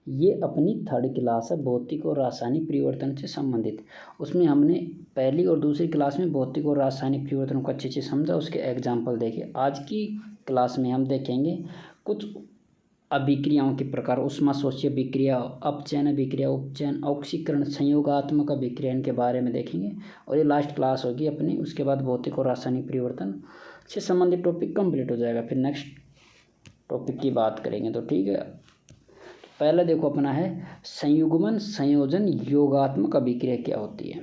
ये अपनी third class है भौतिक और रासायनिक परिवर्तन से संबंधित। उसमें हमने पहली और दूसरी क्लास में भौतिक और रासायनिक परिवर्तन को अच्छे से समझा, उसके एग्जाम्पल देखे। आज की क्लास में हम देखेंगे कुछ अभिक्रियाओं के प्रकार, ऊष्माशोषीय अभिक्रिया, अपचयन अभिक्रिया, उपचयन, ऑक्सीकरण, संयोगात्मक अभिक्रिया, इनके बारे में देखेंगे। और ये लास्ट क्लास होगी अपनी, उसके बाद भौतिक और रासायनिक परिवर्तन से संबंधित टॉपिक कंप्लीट हो जाएगा। फिर नेक्स्ट टॉपिक की बात करेंगे। तो ठीक है, पहले देखो अपना है संयुग्मन, संयोजन, योगात्मक अभिक्रिया क्या होती है।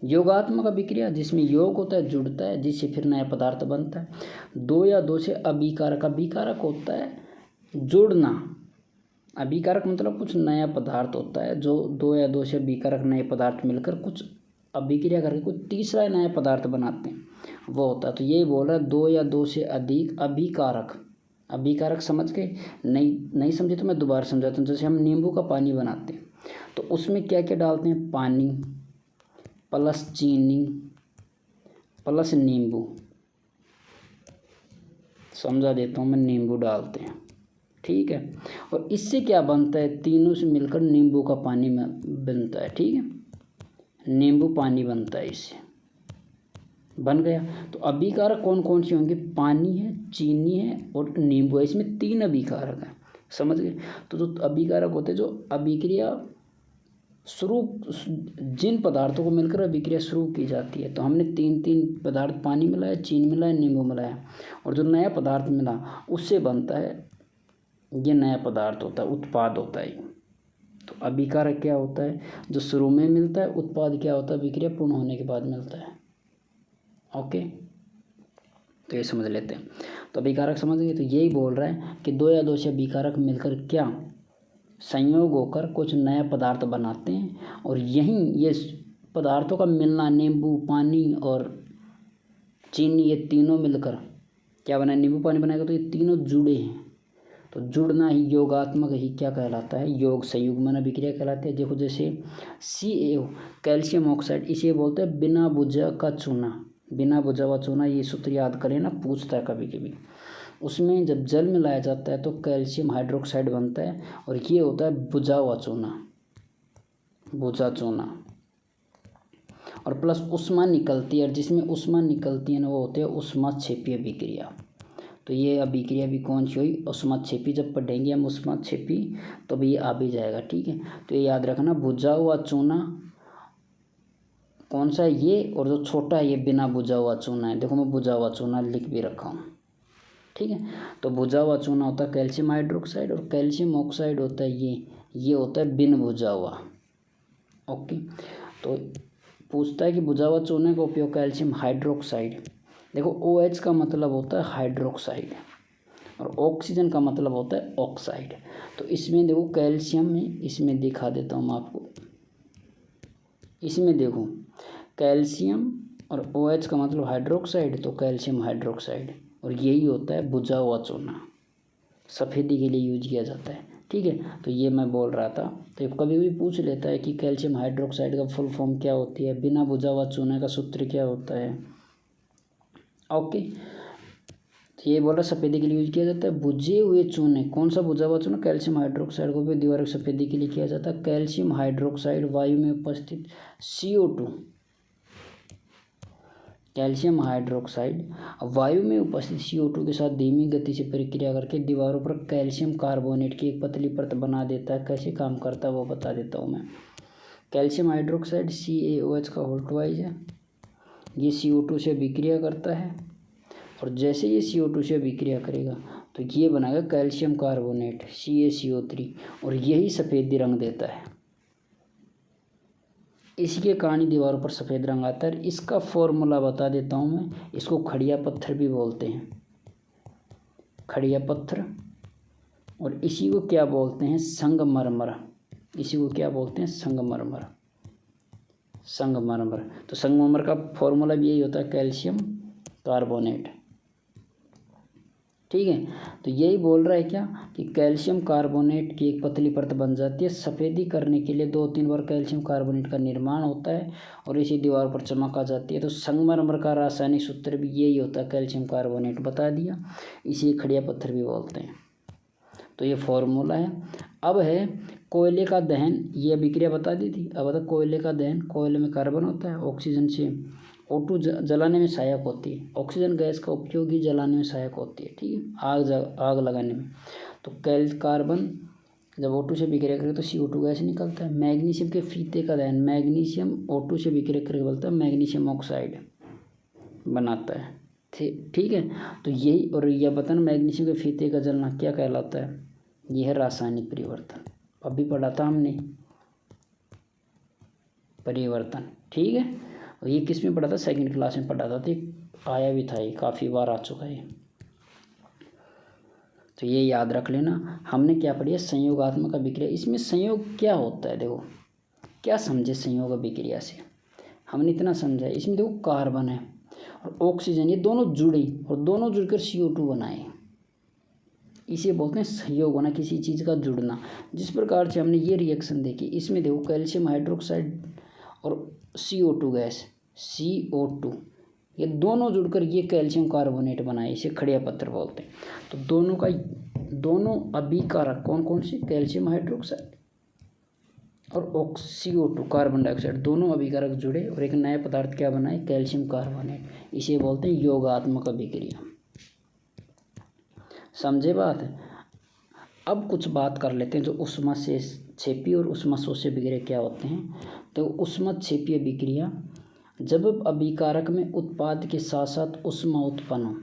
योगात्मक अभिक्रिया जिसमें योग होता है, जुड़ता है, जिससे फिर नया पदार्थ बनता है। दो या दो से अभिकारक, अभिकारक होता है जुड़ना, अभिकारक मतलब कुछ नया पदार्थ होता है, जो दो या दो से अभिकारक नए पदार्थ मिलकर कुछ अभिक्रिया करके कुछ तीसरा नया पदार्थ बनाते हैं, वो होता है। तो यही बोल रहा है दो या दो से अधिक अभिकारक। अभिकारक समझ के नहीं समझे तो मैं दोबारा समझाता हूँ। जैसे हम नींबू का पानी बनाते हैं तो उसमें क्या क्या डालते हैं, पानी प्लस चीनी प्लस नींबू, समझा देता हूँ मैं, नींबू डालते हैं, ठीक है। और इससे क्या बनता है, तीनों से मिलकर नींबू का पानी बनता है, ठीक है, नींबू पानी बनता है, इससे बन गया। तो अभिकारक कौन कौन से होंगे, पानी है, चीनी है और नींबू है, इसमें तीन अभिकारक हैं, समझ गए। तो जो अभिकारक होते हैं, जो अभिक्रिया शुरू, जिन पदार्थों को मिलकर अभिक्रिया शुरू की जाती है, तो हमने तीन पदार्थ, पानी मिलाया, चीनी मिलाया, नींबू मिलाया, और जो नया पदार्थ मिला उससे बनता है, ये नया पदार्थ होता है, उत्पाद होता है। तो अभिकारक क्या होता है, जो शुरू में मिलता है, उत्पाद क्या होता है, अभिक्रिया पूर्ण होने के बाद मिलता है। ओके, तो ये समझ लेते हैं। तो अभिकारक समझेंगे, तो यही बोल रहा है कि दो या दो से अभिकारक मिलकर क्या संयोग होकर कुछ नया पदार्थ बनाते हैं, और यहीं ये पदार्थों का मिलना, नींबू पानी और चीनी, ये तीनों मिलकर क्या बनाए, नींबू पानी बनाएगा। तो ये तीनों जुड़े हैं, तो जुड़ना ही योगात्मक ही क्या कहलाता है, योग संयुग्मन अभिक्रिया कहलाती है। देखो जैसे CaO कैल्शियम ऑक्साइड, इसे बोलते हैं बिना बुझा का चूना, बिना बुझा हुआ चूना, ये सूत्र याद करें ना, पूछता है कभी कभी। उसमें जब जल मिलाया जाता है तो कैल्शियम हाइड्रोक्साइड बनता है, और ये होता है बुझा हुआ चूना, बुझा चूना, और प्लस ऊष्मा निकलती है, और जिसमें ऊष्मा निकलती है ना, वो होते हैं ऊष्माक्षेपी अभिक्रिया। तो ये अभिक्रिया भी कौन सी हुई, ऊष्माक्षेपी। जब पढ़ेंगे हम ऊष्माक्षेपी तो भी ये आ भी जाएगा, ठीक है। तो ये याद रखना, बुझा हुआ चूना कौन सा है, ये, और जो छोटा है ये बिना बुझा हुआ चूना है। देखो मैं बुझा हुआ चूना लिख भी रखा हूँ, ठीक है। तो बुझा हुआ चूना होता है कैल्शियम हाइड्रोक्साइड, और कैल्शियम ऑक्साइड होता है ये होता है बिन बुझा हुआ। ओके, तो पूछता है कि बुझा हुआ चूने का उपयोग कैल्शियम हाइड्रोक्साइड। देखो OH का मतलब होता है हाइड्रोक्साइड, और ऑक्सीजन का मतलब होता है ऑक्साइड। तो इसमें देखो कैल्शियम में, इसमें दिखा देता हूँ मैं आपको, इसमें देखो कैल्शियम और OH का मतलब हाइड्रोक्साइड, तो कैल्शियम हाइड्रोक्साइड, और यही होता है बुझा हुआ चूना, सफ़ेदी के लिए यूज किया जाता है, ठीक है। तो ये मैं बोल रहा था। तो कभी भी पूछ लेता है कि कैल्शियम हाइड्रोक्साइड का फुल फॉर्म क्या होती है, बिना बुझा हुआ चूने का सूत्र क्या होता है। ओके, तो ये बोल रहा सफ़ेदी के लिए यूज किया जाता है। बुझे हुए चूने, कौन सा बुझा हुआ चूना, कैल्शियम हाइड्रोक्साइड को भी दीवार की सफ़ेदी के लिए किया जाता है। कैल्शियम हाइड्रोक्साइड वायु में उपस्थित CO2, कैल्शियम हाइड्रोक्साइड वायु में उपस्थित CO2 के साथ धीमी गति से प्रक्रिया करके दीवारों पर कैल्शियम कार्बोनेट की एक पतली परत बना देता है। कैसे काम करता है वो बता देता हूँ मैं। कैल्शियम हाइड्रोक्साइड CaOH का होल ट्वाइस है, ये CO2 से अभिक्रिया करता है, और जैसे ये CO2 से अभिक्रिया करेगा तो ये बनाएगा कैल्शियम कार्बोनेट CaCO3, और यही सफ़ेद रंग देता है। इसी के कारण दीवारों पर सफ़ेद रंग आता है। इसका फॉर्मूला बता देता हूँ मैं, इसको खड़िया पत्थर भी बोलते हैं, खड़िया पत्थर, और इसी को क्या बोलते हैं, संगमरमर। इसी को क्या बोलते हैं, संगमरमर, संगमरमर। तो संगमरमर का फॉर्मूला भी यही होता है, कैल्शियम कार्बोनेट, ठीक है। तो यही बोल रहा है क्या कि कैल्शियम कार्बोनेट की एक पतली परत बन जाती है। सफ़ेदी करने के लिए 2-3 बार कैल्शियम कार्बोनेट का निर्माण होता है, और इसी दीवार पर चमक आ जाती है। तो संगमरमर का रासायनिक सूत्र भी यही होता है, कैल्शियम कार्बोनेट बता दिया। इसी खड़िया पत्थर भी बोलते हैं। तो ये फॉर्मूला है। अब है कोयले का दहन, ये अभिक्रिया बता दी थी। अब बता कोयले का दहन, कोयले में कार्बन होता है, ऑक्सीजन से O2 जलाने में सहायक होती है, ऑक्सीजन गैस का उपयोग ही जलाने में सहायक होती है, ठीक है, आग लगाने में। तो कार्बन जब O2 से विक्रिया करे तो CO2 गैस निकलता है। मैग्नीशियम के फीते का दहन, मैग्नीशियम O2 से विक्रिया करके बोलता है मैग्नीशियम ऑक्साइड बनाता है, ठीक है। तो यही, और यह बता मैग्नीशियम के फीते का जलना क्या कहलाता है, यह है रासायनिक परिवर्तन। अभी पढ़ा था हमने परिवर्तन, ठीक है। और ये किस में पढ़ा था, सेकंड क्लास में पढ़ा था, तो आया भी था, ये काफ़ी बार आ चुका है। तो ये याद रख लेना। हमने क्या पढ़ी है, संयोगात्मक अभिक्रिया। इसमें संयोग क्या होता है, देखो क्या समझे संयोग अभिक्रिया से, हमने इतना समझा है। इसमें देखो कार्बन है और ऑक्सीजन, ये दोनों जुड़े और दोनों जुड़कर CO2 बनाए, इसे बोलते हैं संयोग होना, किसी चीज़ का जुड़ना। जिस प्रकार से हमने ये रिएक्शन देखी, इसमें देखो कैल्शियम हाइड्रोक्साइड और CO2 गैस, CO2, ये दोनों जुड़कर ये कैल्शियम कार्बोनेट बनाए, इसे खड़िया पत्थर बोलते हैं। तो दोनों अभिकारक कौन कौन से, कैल्शियम हाइड्रोक्साइड और CO2 कार्बन डाइऑक्साइड, दोनों अभिकारक जुड़े और एक नया पदार्थ क्या बनाए, कैल्शियम कार्बोनेट, इसे बोलते हैं योगात्मक अभिक्रिया। समझे बात। अब कुछ बात कर लेते हैं जो उष्मा से क्षेपी और उष्मा शोषी अभिक्रिया क्या होते हैं। तो उष्मा क्षेपी अभिक्रिया, जब अभिकारक में उत्पाद के साथ साथ उष्मा उत्पन्न हो,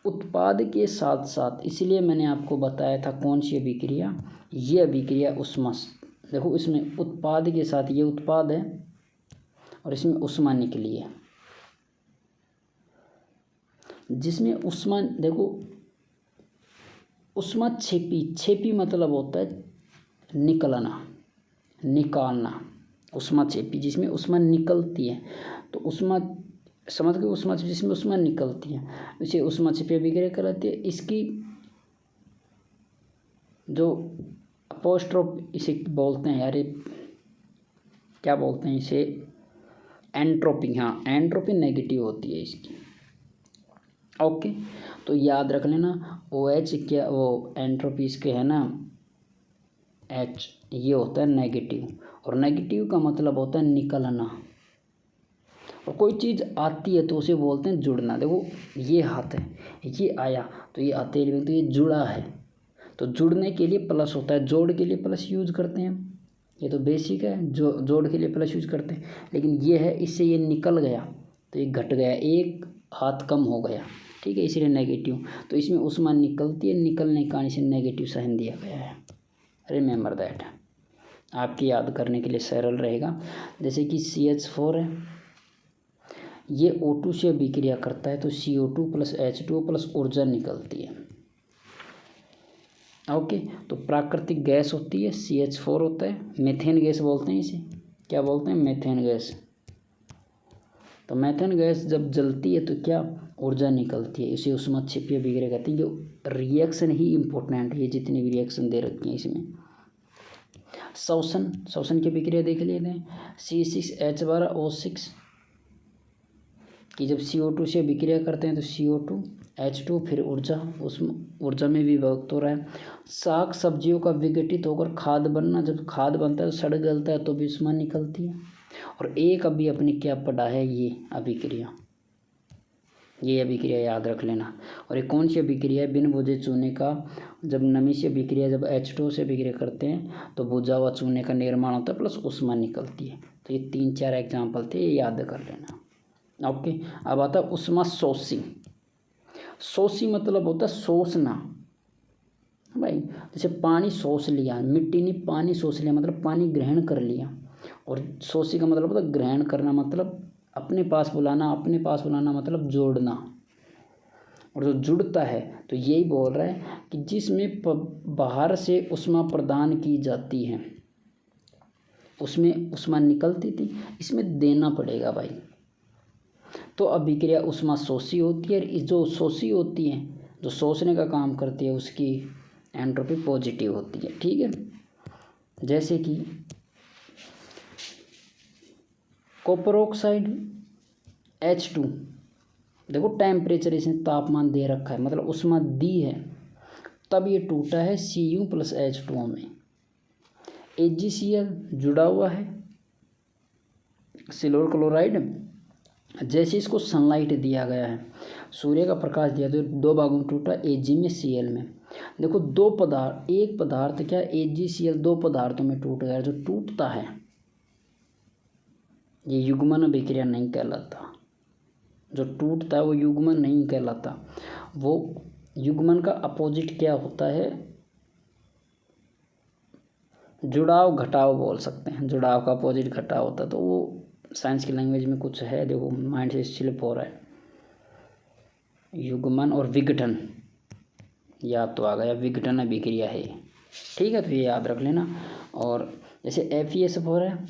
उत्पाद के साथ साथ, इसलिए मैंने आपको बताया था कौन सी अभिक्रिया, ये अभिक्रिया उष्मा। देखो इसमें उत्पाद के साथ, ये उत्पाद है और इसमें उष्मा निकली है, जिसमें उष्मा, देखो उष्मा क्षेपी मतलब होता है निकलना, निकालना, उष्मा क्षेपी जिसमें उष्मा निकलती है। तो उष्मा समझ गए, उष्मा जिसमें उष्मा निकलती है इसे उष्मा क्षेपी अभिक्रिया कहलाती है। इसकी जो अपोस्ट्रोफ इसे बोलते हैं, यार क्या बोलते हैं इसे, एंट्रोपी, हाँ एंट्रोपी नेगेटिव होती है इसकी, ओके। तो याद रख लेना OH क्या, वो एंट्रोपी इसके है ना H, ये होता है नेगेटिव, और नेगेटिव का मतलब होता है निकलना। और कोई चीज़ आती है तो उसे बोलते हैं जुड़ना। देखो ये हाथ है, ये आया तो ये आते हैं, तो ये जुड़ा है, तो जुड़ने के लिए प्लस होता है, जोड़ के लिए प्लस यूज करते हैं, ये तो बेसिक है, जोड़ के लिए प्लस यूज करते हैं। लेकिन ये है, इससे ये निकल गया तो ये घट गया, एक हाथ कम हो गया, ठीक है, इसलिए नेगेटिव। तो इसमें उष्मा निकलती है, निकलने का इसे नेगेटिव साइन दिया गया है। रिमेंबर दैट, आपकी याद करने के लिए सरल रहेगा। जैसे कि CH4 है, ये O2 से अभिक्रिया करता है तो CO2 प्लस H2O प्लस ऊर्जा निकलती है, ओके। तो प्राकृतिक गैस होती है, CH4 होता है, मीथेन गैस बोलते हैं इसे, क्या बोलते हैं, मीथेन गैस। तो मीथेन गैस जब जलती है तो क्या ऊर्जा निकलती है, इसे ऊष्माक्षेपी अभिक्रिया कहते हैं। जो रिएक्शन ही इम्पोर्टेंट है, ये जितनी भी रिएक्शन दे रखी हैं इसमें। श्वसन की अभिक्रिया देख लेते हैं, C6H12O6 कि जब CO2 से अभिक्रिया करते हैं तो CO2 H2 फिर ऊर्जा, उस ऊर्जा में विभक्त हो रहा है। साग सब्जियों का विघटित होकर खाद बनना, जब खाद बनता है तो सड़ गलता है तो भी उष्मा निकलती है। और एक अभी अपने क्या पढ़ा है, ये अभिक्रिया, ये अभिक्रिया याद रख लेना। और ये कौन सी अभिक्रिया है, बिन बुझे चूने का, जब नमी से अभिक्रिया, जब H2 से अभिक्रिया करते हैं तो बुझा हुआ चूने का निर्माण होता है प्लस उष्मा निकलती है। तो ये 3-4 एग्जाम्पल थे, ये याद कर लेना, ओके। अब आता है उष्मा शोषी। शोषी मतलब होता है सोचना भाई, जैसे पानी सोच लिया, मिट्टी ने पानी सोच लिया मतलब पानी ग्रहण कर लिया। और शोषी का मतलब होता है ग्रहण करना, मतलब अपने पास बुलाना, अपने पास बुलाना मतलब जोड़ना। और जो जुड़ता है तो यही बोल रहा है कि जिसमें बाहर से उष्मा प्रदान की जाती है, उसमें उष्मा निकलती थी, इसमें देना पड़ेगा भाई। तो अभिक्रिया उष्मा शोषी होती है, और जो शोषी होती है, जो शोषने का काम करती है, उसकी एंट्रोपी पॉजिटिव होती है, ठीक है। जैसे कि कॉपर ऑक्साइड H2, देखो टेम्परेचर इसने तापमान दे रखा है, मतलब उष्मा दी है, तब ये टूटा है Cu प्लस H2O में। AgCl जुड़ा हुआ है सिल्वर क्लोराइड, जैसे इसको सनलाइट दिया गया है, सूर्य का प्रकाश दिया तो 2 भागों में टूटा, Ag में Cl में। देखो दो पदार्थ, एक पदार्थ क्या AgCl 2 पदार्थों में टूट गया। जो टूटता है ये युग्मन अभिक्रिया नहीं कहलाता, जो टूटता है वो युग्मन नहीं कहलाता। वो युग्मन का अपोजिट क्या होता है, जुड़ाव घटाव बोल सकते हैं। जुड़ाव का अपोजिट घटाव होता है, तो वो साइंस की लैंग्वेज में कुछ है, देखो माइंड से स्लिप हो रहा है। युग्मन और विघटन याद तो आ गया, विघटन अभिक्रिया है, ठीक है, तो ये याद रख लेना। और जैसे FeSO4 है,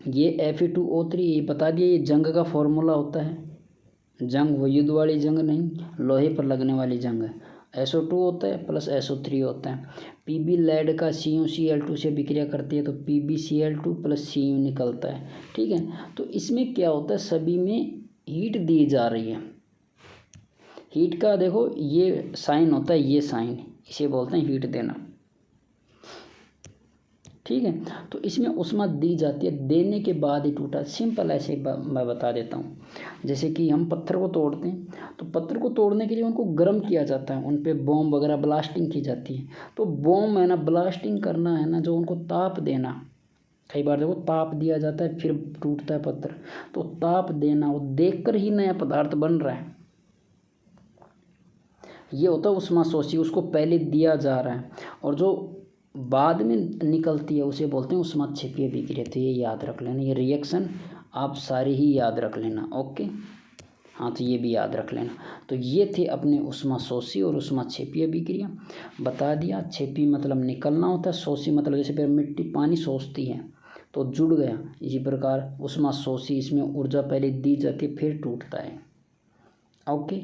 ये Fe2O3, ये बता दिया, ये जंग का फॉर्मूला होता है। जंग वो युद्ध वाली जंग नहीं, लोहे पर लगने वाली जंग है। SO2 होता है प्लस SO3 होता है। Pb लेड का CuCl2 से विक्रिया करती है तो PbCl2 प्लस Cu निकलता है, ठीक है। तो इसमें क्या होता है, सभी में हीट दी जा रही है। हीट का देखो ये साइन होता है, ये साइन, इसे बोलते हैं हीट देना, ठीक है। तो इसमें उष्मा दी जाती है, देने के बाद ही टूटा। सिंपल ऐसे मैं बता देता हूँ। जैसे कि हम पत्थर को तोड़ते हैं, तो पत्थर को तोड़ने के लिए उनको गर्म किया जाता है, उन पे बॉम्ब वगैरह ब्लास्टिंग की जाती है। तो बॉम्ब है ना, ब्लास्टिंग करना है ना, जो उनको ताप देना, कई बार देखो ताप दिया जाता है फिर टूटता है पत्थर, तो ताप देना, वो देख कर ही नया पदार्थ बन रहा है, ये होता है उष्माशोषी। उसको पहले दिया जा रहा है और जो बाद में निकलती है उसे बोलते हैं उष्माक्षेपीय अभिक्रिया। तो ये याद रख लेना, ये रिएक्शन आप सारे ही याद रख लेना, ओके। हाँ, तो ये भी याद रख लेना। तो ये थे अपने उष्माशोषी और उष्माक्षेपीय अभिक्रिया, बता दिया। क्षेपी मतलब निकलना होता है, शोषी मतलब जैसे फिर मिट्टी पानी शोषती है तो जुड़ गया, इसी प्रकार उष्माशोषी, इसमें ऊर्जा पहले दी जाती है फिर टूटता है, ओके,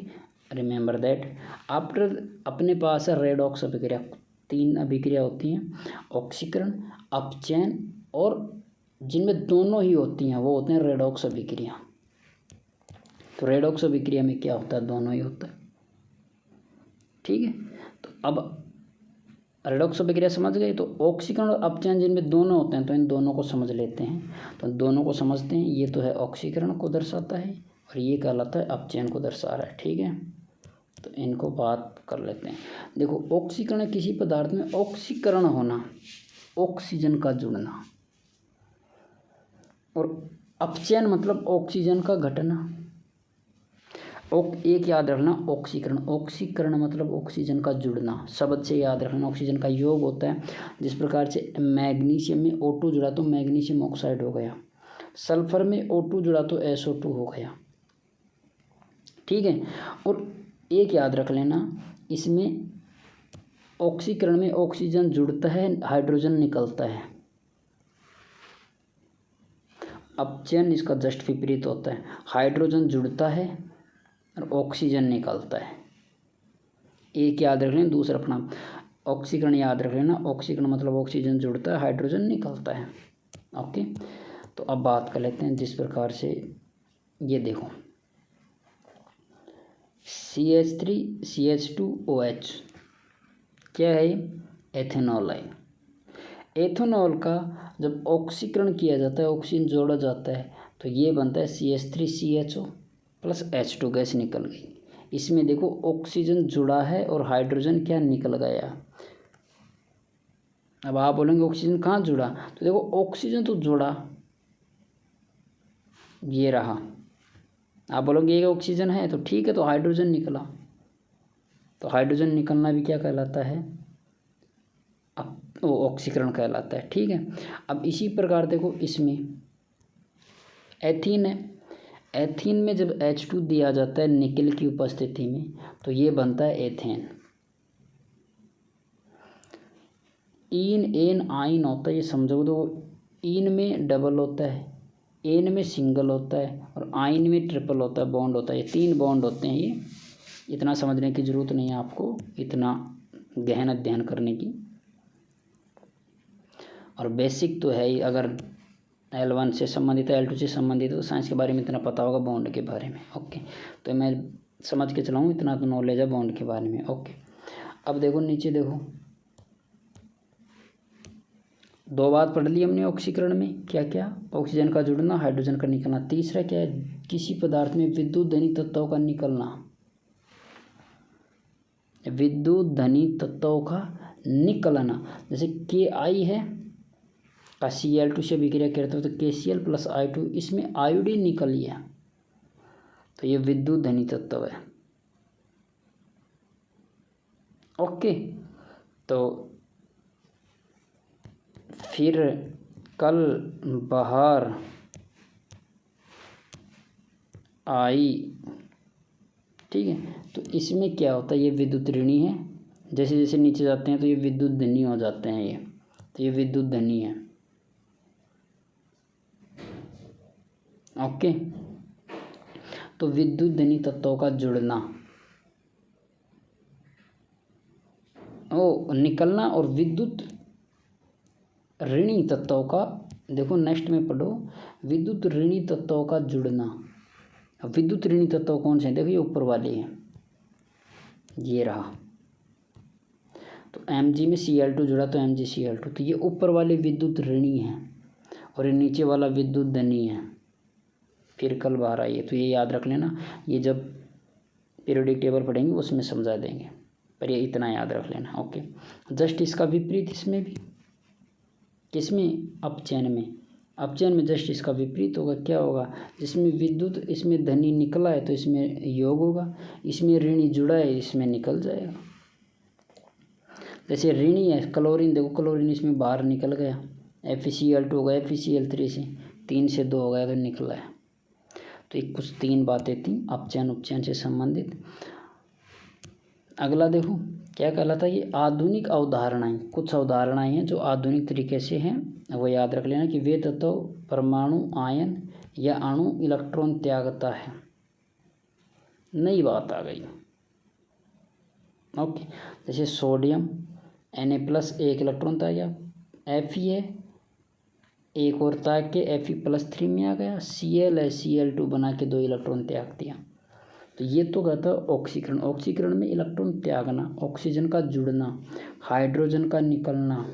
रिमेंबर दैट। आफ्टर अपने पास है रेडॉक्स अभिक्रिया। 3 अभिक्रिया होती हैं, ऑक्सीकरण, अपचयन, और जिनमें दोनों ही होती हैं वो होते हैं रेडॉक्स अभिक्रिया। तो रेडॉक्स अभिक्रिया में क्या होता है, दोनों ही होता है, ठीक है। तो अब रेडॉक्स अभिक्रिया समझ गए। तो ऑक्सीकरण और अपचयन जिनमें दोनों होते हैं, तो इन दोनों को समझ लेते हैं। तो दोनों को समझते हैं। ये तो है ऑक्सीकरण को दर्शाता है और ये कहलाता है अपचयन को दर्शा रहा है, ठीक है। तो इनको बात कर लेते हैं। देखो ऑक्सीकरण किसी पदार्थ में ऑक्सीकरण होना, ऑक्सीजन का जुड़ना, और अपचयन मतलब ऑक्सीजन का घटना। एक याद रखना, ऑक्सीकरण, ऑक्सीकरण मतलब ऑक्सीजन का जुड़ना, शब्द से याद रखना। ऑक्सीजन का योग होता है, जिस प्रकार से मैग्नीशियम में O2 जुड़ा तो मैग्नीशियम ऑक्साइड हो गया, सल्फर में O2 जुड़ा तो SO2 हो गया, ठीक है। और एक याद रख लेना, इसमें ऑक्सीकरण में ऑक्सीजन जुड़ता है, हाइड्रोजन निकलता है। अपचयन इसका जस्ट विपरीत होता है, हाइड्रोजन जुड़ता है और ऑक्सीजन निकलता है। एक याद रख लेना, दूसरा अपना ऑक्सीकरण याद रख लेना। ऑक्सीकरण मतलब ऑक्सीजन जुड़ता है, हाइड्रोजन निकलता है, ओके। तो अब बात कर लेते हैं जिस प्रकार से, ये देखो CH3CH2OH क्या है, एथेनॉल है। एथेनॉल का जब ऑक्सीकरण किया जाता है, ऑक्सीजन जोड़ा जाता है, तो ये बनता है CH3CHO प्लस H2 गैस निकल गई। इसमें देखो ऑक्सीजन जुड़ा है और हाइड्रोजन क्या निकल गया। अब आप बोलेंगे ऑक्सीजन कहाँ जुड़ा, तो देखो ऑक्सीजन तो जुड़ा, ये रहा। आप बोलोगे ये ऑक्सीजन है तो ठीक है, तो हाइड्रोजन निकला, तो हाइड्रोजन निकलना भी क्या कहलाता है, अब वो ऑक्सीकरण कहलाता है, ठीक है। अब इसी प्रकार देखो इसमें एथीन है, एथीन में जब H2 दिया जाता है निकेल की उपस्थिति में, तो ये बनता है एथेन। इन एन आइन होता है, ये समझो, तो इन में डबल होता है, एन में सिंगल होता है और आइन में ट्रिपल होता है, बॉन्ड होता है। ये 3 बॉन्ड होते हैं। ये इतना समझने की ज़रूरत नहीं है आपको, इतना गहन अध्ययन करने की, और बेसिक तो है ही। अगर L1 से संबंधित है, L2 से संबंधित है, तो साइंस के बारे में इतना पता होगा, बॉन्ड के बारे में, ओके। तो मैं समझ के चलाऊँ, इतना तो नॉलेज है बॉन्ड के बारे में, ओके। अब देखो नीचे देखो, दो बात पढ़ ली हमने ऑक्सीकरण में, क्या क्या, ऑक्सीजन का जुड़ना, हाइड्रोजन का निकलना। तीसरा क्या है, किसी पदार्थ में विद्युत धनी तत्वों का निकलना, विद्युत धनी तत्वों का निकलना। जैसे Ki है का Cl2 से अभिक्रिया करते हो तो KCl प्लस I2, इसमें आयोडीन निकल गया तो ये विद्युत धनी तत्व है। ओके, तो फिर कल बाहर आई, ठीक है, तो इसमें क्या होता है, ये विद्युत ऋणी है, जैसे जैसे नीचे जाते हैं तो ये विद्युत धनी हो जाते हैं, ये तो ये विद्युत धनी है। ओके, तो विद्युत धनी तत्वों का जुड़ना, ओ निकलना, और विद्युत ऋणी तत्वों का, देखो नेक्स्ट में पढ़ो, विद्युत ऋणी तत्वों का जुड़ना। विद्युत ऋणी तत्व कौन से हैं, देखो ये ऊपर वाले हैं, ये रहा, तो Mg में Cl2 जुड़ा तो MgCl2, तो ये ऊपर वाले विद्युत ऋणी हैं और ये नीचे वाला विद्युत धनी है। फिर कल बाहर आई है, तो ये याद रख लेना, ये जब पीरियोडिक टेबल पढ़ेंगे उसमें समझा देंगे, पर ये इतना याद रख लेना। ओके, जस्ट इसका विपरीत इसमें भी, किसमें, अपचयन में, अपचयन में जस्ट इसका विपरीत होगा। क्या होगा, जिसमें विद्युत, इसमें धनी निकला है तो इसमें योग होगा, इसमें ऋणी जुड़ा है इसमें निकल जाएगा। जैसे ऋणी है क्लोरीन, देखो क्लोरीन इसमें बाहर निकल गया, FeCl2 होगा, FeCl3 से 3 से 2 हो गया तो निकला है। तो ये कुछ 3 बातें थी अपचयन उपचयन से संबंधित। अगला देखो क्या कहलाता है, ये आधुनिक अवधारणाएं, कुछ अवधारणाएं हैं जो आधुनिक तरीके से हैं, वो याद रख लेना कि वे तत्व परमाणु आयन या अणु इलेक्ट्रॉन त्यागता है। नई बात आ गई। ओके, जैसे सोडियम Na+ 1 इलेक्ट्रॉन त्यागा, Fe है एक और त्याग के Fe+3 में आ गया, Cl है Cl2 बना के 2 इलेक्ट्रॉन त्याग दिया। तो ये तो कहता है ऑक्सीकरण, ऑक्सीकरण में इलेक्ट्रॉन त्यागना, ऑक्सीजन का जुड़ना, हाइड्रोजन का निकलना।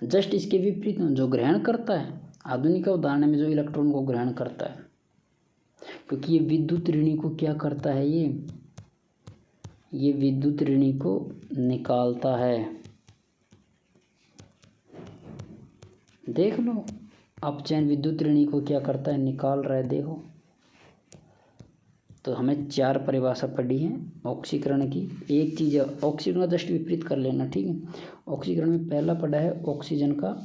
जस्ट इसके विपरीत जो ग्रहण करता है, आधुनिक उदाहरण में जो इलेक्ट्रॉन को ग्रहण करता है, क्योंकि ये विद्युत ऋणी को क्या करता है, ये विद्युत ऋणी को निकालता है। देख लो, अपचयन विद्युत ऋणी को क्या करता है, निकाल रहा है, देखो। तो हमें 4 परिभाषा पढ़ी है ऑक्सीकरण की। एक चीज़ है ऑक्सीकरण का जस्ट विपरीत कर लेना, ठीक है। ऑक्सीकरण में पहला पढ़ा है ऑक्सीजन का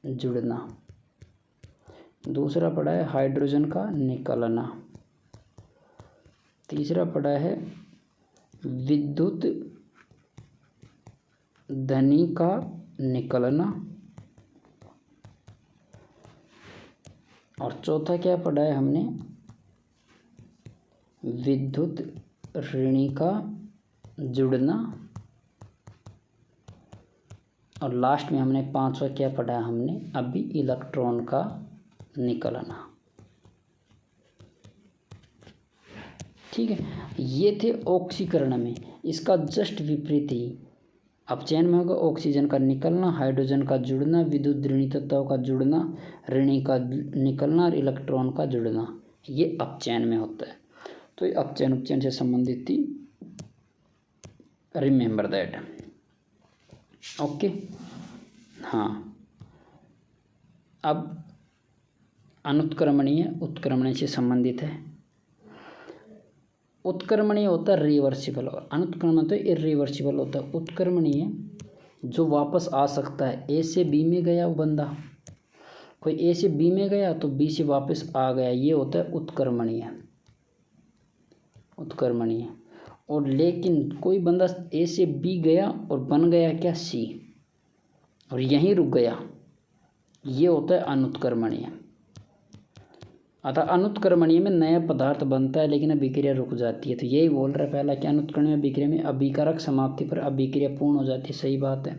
जुड़ना, दूसरा पढ़ा है हाइड्रोजन का निकलना, तीसरा पढ़ा है विद्युत धनी का निकलना, और चौथा क्या पढ़ा है हमने, विद्युत ऋणी का जुड़ना, और लास्ट में हमने 5वां क्या पढ़ा है हमने अभी, इलेक्ट्रॉन का निकलना। ठीक है, ये थे ऑक्सीकरण में। इसका जस्ट विपरीत ही अपचयन में होगा, ऑक्सीजन का निकलना, हाइड्रोजन का जुड़ना, विद्युत ऋणी तत्वों का जुड़ना, ऋणी का निकलना और इलेक्ट्रॉन का जुड़ना, ये अपचयन में होता है। तो ये अपचयन उपचयन से संबंधित थी, रिमेंबर दैट। ओके, हाँ, अब अनुत्क्रमणीय उत्क्रमणीय से संबंधित है। उत्क्रमणीय होता है रिवर्सिबल और अनुत्क्रमण तो इरिवर्सिबल होता है। उत्क्रमणीय जो वापस आ सकता है, ए से बी में गया वो बंदा, कोई ए से बी में गया तो बी से वापस आ गया, ये होता है उत्क्रमणीय। उत्क्रमणीय, और लेकिन कोई बंदा ए से बी गया और बन गया क्या, सी, और यहीं रुक गया, ये होता है अनुत्क्रमणीय। अतः अनुत्क्रमणीय में नया पदार्थ बनता है लेकिन अभिक्रिया रुक जाती है। तो यही बोल रहा है पहला कि अनुत्क्रमणीय अभिक्रिया में अभिकारक समाप्ति पर अभिक्रिया पूर्ण हो जाती है। सही बात है,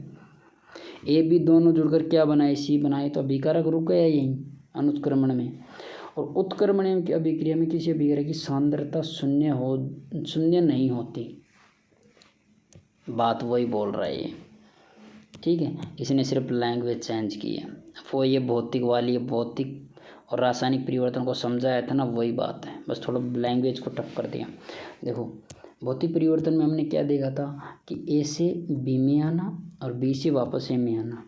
ए बी दोनों जुड़कर क्या बनाए, सी बनाए, तो अभिकारक रुक गया यहीं अनुत्क्रमण में। और उत्क्रमणीय की अभिक्रिया में किसी अभिक्रिया की सांद्रता शून्य नहीं होती। बात वही बोल रहा है ये, ठीक है। इसने सिर्फ लैंग्वेज चेंज की है। वो ये भौतिक वाली भौतिक और रासायनिक परिवर्तन को समझाया था ना, वही बात है, बस थोड़ा लैंग्वेज को टक्कर दिया। देखो भौतिक परिवर्तन में हमने क्या देखा था कि ए से बी में आना और बी से वापस ए में आना,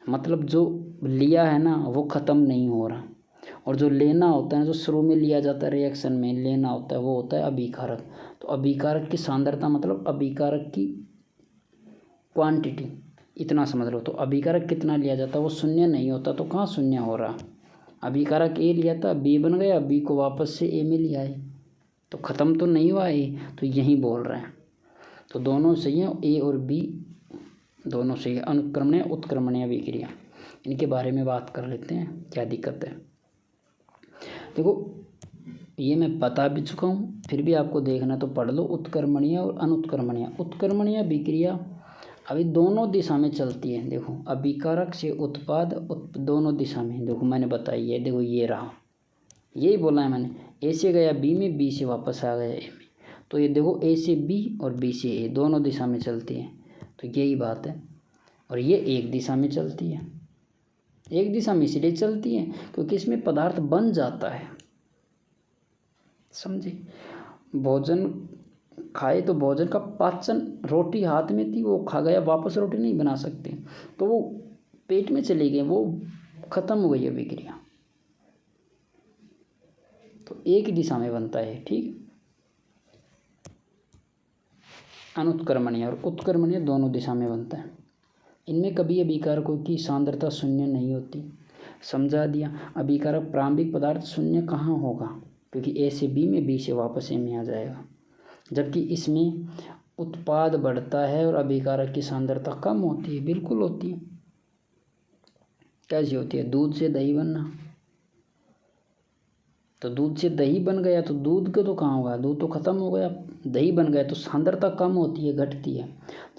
मतलब जो लिया है ना वो ख़त्म नहीं हो रहा, और जो लेना होता है, जो शुरू में लिया जाता है रिएक्शन में लेना होता है, वो होता है अभिकारक। तो अभिकारक की सांद्रता मतलब अभिकारक की क्वांटिटी, इतना समझ लो। तो अभिकारक कितना लिया जाता है, वो शून्य नहीं होता, तो कहाँ शून्य हो रहा। अभिकारक ए लिया था, बी बन गया, बी को वापस से ए में लिया है, तो ख़त्म तो नहीं हुआ ए, तो यही बोल रहे हैं। तो दोनों सही हैं, ए और बी दोनों सही है। अनुत्क्रमणीय उत्क्रमणीय अभिक्रिया, इनके बारे में बात कर लेते हैं, क्या दिक्कत है। देखो ये मैं बता भी चुका हूँ, फिर भी आपको देखना तो पढ़ लो। उत्क्रमणीय और अनुत्क्रमणीय। उत्क्रमणीय अभिक्रिया अभी दोनों दिशा में चलती है। देखो अभिकारक से उत्पाद दोनों दिशा में, देखो मैंने बताई है, देखो ये रहा, यही बोला है मैंने, ए से गया बी में, बी से वापस आ गया ए में, तो ये देखो ए से बी और बी से ए दोनों दिशा में चलती है, तो यही बात है। और ये एक दिशा में चलती है, एक दिशा में इसलिए चलती है क्योंकि इसमें पदार्थ बन जाता है, समझे। भोजन खाए तो भोजन का पाचन, रोटी हाथ में थी वो खा गया, वापस रोटी नहीं बना सकते, तो वो पेट में चली गई, वो खत्म हो गई अभिक्रिया। तो एक दिशा में बनता है, ठीक। अनुत्क्रमणीय और उत्क्रमणीय दोनों दिशा में बनता है। इनमें कभी अभिकारकों की सांद्रता शून्य नहीं होती, समझा दिया। अभिकारक प्रारंभिक पदार्थ शून्य कहाँ होगा, क्योंकि ए से बी में, बी से वापस ए में आ जाएगा, जबकि इसमें उत्पाद बढ़ता है और अभिकारक की सांद्रता कम होती है। बिल्कुल होती है। कैसी होती है, दूध से दही बनना, तो दूध से दही बन गया, तो दूध का तो कहाँ होगा, दूध तो खत्म हो गया, दही बन गया, तो सांद्रता कम होती है, घटती है,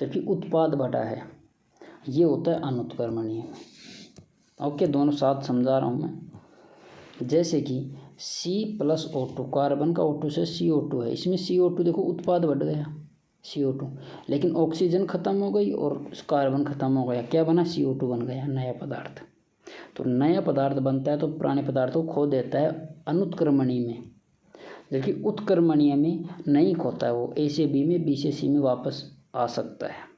जबकि उत्पाद बढ़ा है, ये होता है अनुत्क्रमणीय। ओके, दोनों साथ समझा रहा हूँ मैं। जैसे कि C+O2, कार्बन का O2 से CO2 है, इसमें CO2 देखो उत्पाद बढ़ गया CO2, लेकिन ऑक्सीजन खत्म हो गई और कार्बन खत्म हो गया, क्या बना, CO2 बन गया, नया पदार्थ। तो नया पदार्थ बनता है तो पुराने पदार्थ को खो देता है अनुत्क्रमणीय में, जबकि उत्क्रमणीय में नहीं खोता है, वो ए से बी में, बी से सी में वापस आ सकता है,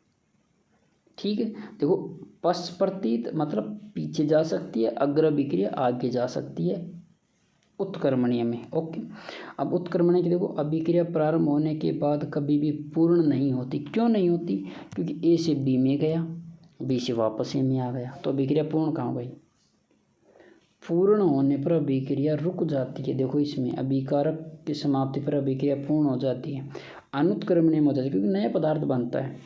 ठीक है। देखो पश्चप्रतीत मतलब पीछे जा सकती है, अग्र अभिक्रिया आगे जा सकती है उत्क्रमणीय में। ओके, अब उत्क्रमणीय की देखो अभिक्रिया प्रारंभ होने के बाद कभी भी पूर्ण नहीं होती। क्यों नहीं होती, क्योंकि ए से बी में गया, बी से वापस ए में आ गया, तो अभिक्रिया पूर्ण कहाँ हो गई। पूर्ण होने पर अभिक्रिया रुक जाती है। देखो इसमें अभिकारक की समाप्ति पर अभिक्रिया पूर्ण हो जाती है, अनुत्क्रमणीय में हो जाती है, क्योंकि नया पदार्थ बनता है।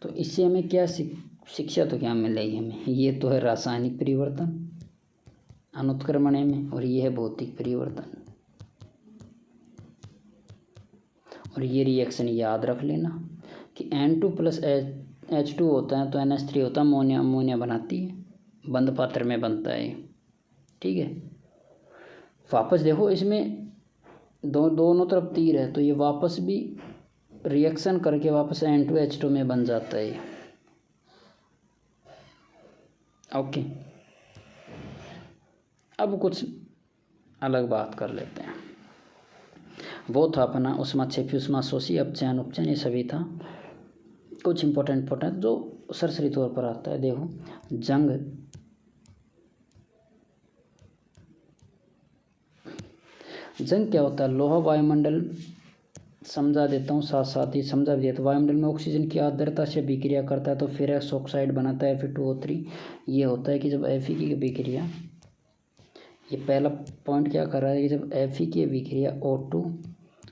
तो इससे हमें क्या शिक्षा तो क्या मिलेगी हमें, ये तो है रासायनिक परिवर्तन अनुत्क्रमणीय में, और ये है भौतिक परिवर्तन। और ये रिएक्शन याद रख लेना कि N2 + H2 होता है तो NH3 होता है, अमोनिया, अमोनिया बनाती है, बंद पात्र में बनता है, ठीक है। वापस देखो इसमें दोनों तरफ तीर है, तो ये वापस भी रिएक्शन करके वापस N2H2 में बन जाता है। ओके, अब कुछ अलग बात कर लेते हैं। वो था अपना ऊष्माक्षेपी, ऊष्माशोषी, अपचयन, उपचयन, ये सभी था। कुछ इम्पोर्टेंट जो सरसरी तौर पर आता है। देखो जंग क्या होता है, लोहा वायुमंडल, समझा देता हूँ, साथ साथ ही समझा भी देता हूँ। वायुमंडल में ऑक्सीजन की आर्द्रता से अभिक्रिया करता है तो फेरस ऑक्साइड बनाता है Fe2O3। ये होता है कि जब Fe की अभिक्रिया, ये पहला पॉइंट क्या कर रहा है कि जब Fe की अभिक्रिया O2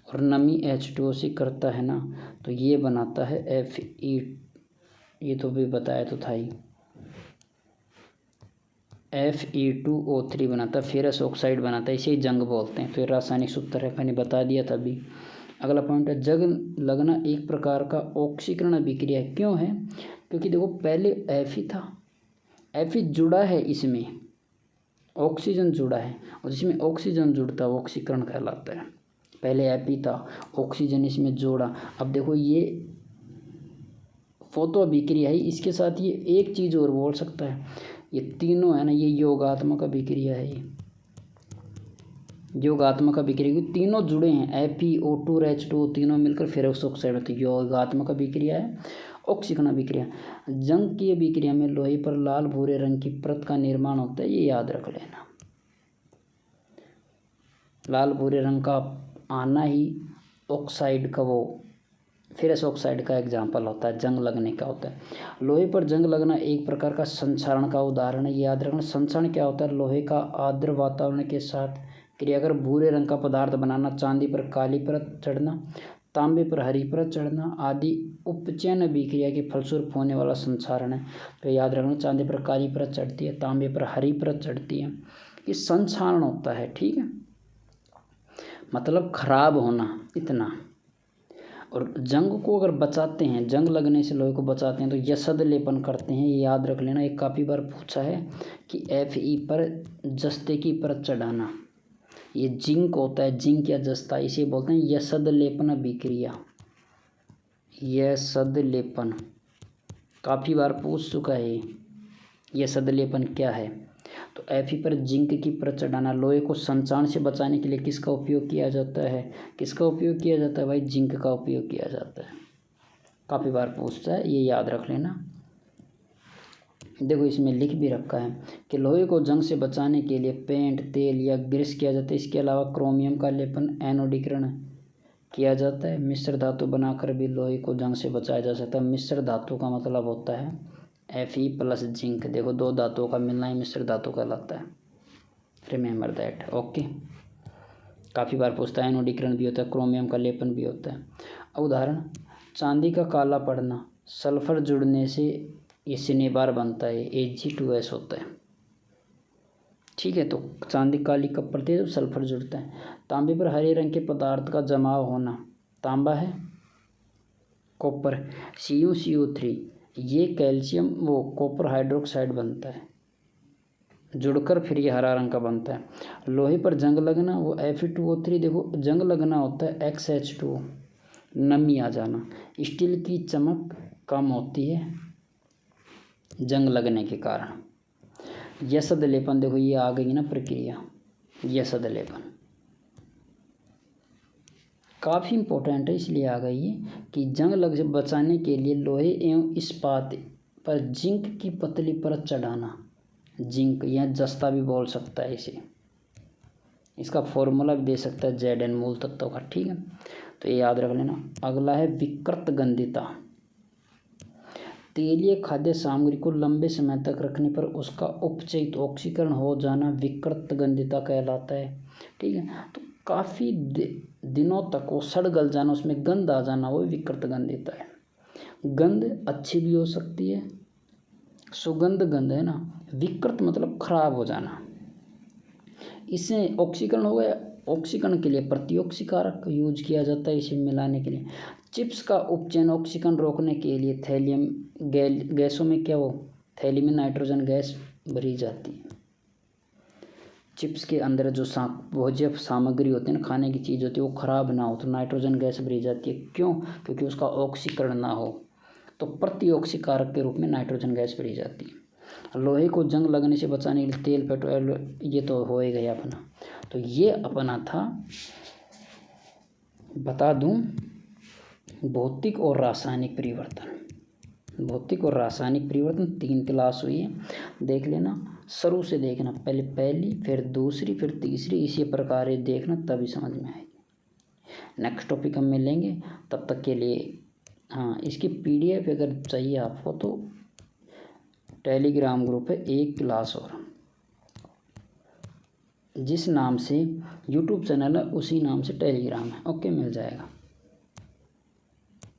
और नमी H2O से करता है ना, तो ये बनाता है Fe, ये तो भी बताया तो था ही, Fe2O3 बनाता है, फेरस ऑक्साइड बनाता है, इसे ही जंग बोलते हैं। तो ये रासायनिक सूत्र है, मैंने बता दिया था अभी। अगला पॉइंट है जंग लगना एक प्रकार का ऑक्सीकरण अभिक्रिया क्यों है, क्योंकि देखो पहले Fe था, Fe जुड़ा है, इसमें ऑक्सीजन जुड़ा है, और जिसमें ऑक्सीजन जुड़ता है वो ऑक्सीकरण कहलाता है। पहले Fe था, ऑक्सीजन इसमें जोड़ा। अब देखो ये फोटो अभिक्रिया है, इसके साथ ये एक चीज़ और बोल सकता है, ये तीनों है ना, ये योगात्मक अभिक्रिया है। ये योगात्मक अभिक्रिया, तीनों जुड़े हैं, FeO2 और H2O तीनों मिलकर फेरस ऑक्साइड होती है, योगात्मक अभिक्रिया है। ऑक्सीकरण अभिक्रिया, जंग की अभिक्रिया में लोहे पर लाल भूरे रंग की परत का निर्माण होता है, ये याद रख लेना। लाल भूरे रंग का आना ही ऑक्साइड का वो फेरस ऑक्साइड का एग्जाम्पल होता है, जंग लगने का होता है। लोहे पर जंग लगना एक प्रकार का संक्षारण का उदाहरण है, याद रखना। संक्षारण क्या होता है? लोहे का आर्द्र वातावरण के साथ क्रिया कर भूरे रंग का पदार्थ बनाना, चांदी पर काली परत चढ़ना, तांबे पर हरी परत चढ़ना आदि उपचयन अभिक्रिया के फलस्वरूप होने वाला संक्षारण है। तो याद रखना, चांदी पर काली परत चढ़ती है, तांबे पर हरी परत चढ़ती है, ये संक्षारण होता है। ठीक है, मतलब खराब होना इतना। और जंग को अगर बचाते हैं, जंग लगने से लोहे को बचाते हैं तो यशद लेपन करते हैं, ये याद रख लेना। एक काफ़ी बार पूछा है कि Fe पर जस्ते की परत चढ़ाना, ये जिंक होता है, जिंक या जस्ता, इसे बोलते हैं यशद लेपन अभिक्रिया। यशद लेपन काफ़ी बार पूछ चुका है, यशद लेपन क्या है। तो Fe पर जिंक की परत चढ़ाना, लोहे को संक्षारण से बचाने के लिए किसका उपयोग किया जाता है? किसका उपयोग किया जाता है भाई? जिंक का उपयोग किया जाता है, काफ़ी बार पूछता है, ये याद रख लेना। देखो इसमें लिख भी रखा है कि लोहे को जंग से बचाने के लिए पेंट, तेल या ग्रीस किया जाता है। इसके अलावा क्रोमियम का लेपन, एनोडीकरण किया जाता है। मिश्र धातु बनाकर भी लोहे को जंग से बचाया जा सकता है। मिश्र धातु का मतलब होता है Fe प्लस जिंक, देखो दो धातुओं का मिलना ही मिश्र धातु कहलाता है, रिमेंबर दैट। ओके, काफ़ी बार पूछता है, एनोडीकरण भी होता है, क्रोमियम का लेपन भी होता है। उदाहरण, चांदी का काला पड़ना, सल्फर जुड़ने से ये सिनेबार बनता है, Ag2S होता है। ठीक है, तो चांदी काली कब पड़ती है? जब सल्फर जुड़ता है। तांबे पर हरे रंग के पदार्थ का जमाव होना, तांबा है, कॉपर, CuCO3, ये कैल्शियम वो कॉपर हाइड्रोक्साइड बनता है, जुड़कर फिर ये हरा रंग का बनता है। लोहे पर जंग लगना, वो Fe2O3, देखो जंग लगना होता है XH2O, नमी आ जाना। स्टील की चमक कम होती है जंग लगने के कारण। यशद लेपन, देखो ये आ गई ना प्रक्रिया, यशद लेपन काफ़ी इम्पोर्टेंट है, इसलिए आ गई है कि जंग लग से बचाने के लिए लोहे एवं इस्पात पर जिंक की पतली परत चढ़ाना, जिंक या जस्ता भी बोल सकता है इसे, इसका फॉर्मूला भी दे सकता है Zn मूल तत्वों का। ठीक है, तो ये याद रख लेना। अगला है विकृत गंधिता, तेलीय खाद्य सामग्री को लंबे समय तक रखने पर उसका उपचयित ऑक्सीकरण हो जाना विकृत गंधिता कहलाता है। ठीक है, तो काफ़ी दिनों तक वो सड़ गल जाना, उसमें गंध आ जाना, वो विकृत गंधिता है। गंध अच्छी भी हो सकती है, सुगंध गंध है ना, विकृत मतलब खराब हो जाना। इससे ऑक्सीकरण हो गया, ऑक्सीकरण के लिए प्रतिऑक्सीकारक यूज किया जाता है इसे मिलाने के लिए। चिप्स का उपचयन ऑक्सीकरण रोकने के लिए थैलियम गैसों में क्या वो थैली में नाइट्रोजन गैस भरी जाती है। चिप्स के अंदर जो भोज्य सामग्री होती है ना, खाने की चीज़ होती है, वो खराब ना हो तो नाइट्रोजन गैस भरी जाती है। क्यों? क्योंकि उसका ऑक्सीकरण ना हो, तो प्रतिऑक्सीकारक के रूप में नाइट्रोजन गैस भरी जाती है। लोहे को जंग लगने से बचाने के लिए तेल, पेट्रोल, ये तो हो ही गया अपना। तो ये अपना था, बता दूं, भौतिक और रासायनिक परिवर्तन। भौतिक और रासायनिक परिवर्तन 3 क्लास हुई है, देख लेना, शुरू से देखना, पहले पहली, फिर दूसरी, फिर तीसरी, इसी प्रकार ये देखना, तभी समझ में आएगी। नेक्स्ट टॉपिक हम मिलेंगे, तब तक के लिए हाँ, इसकी PDF अगर चाहिए आपको तो टेलीग्राम ग्रुप है, 1 क्लास और जिस नाम से YouTube चैनल है उसी नाम से टेलीग्राम है। ओके, मिल जाएगा।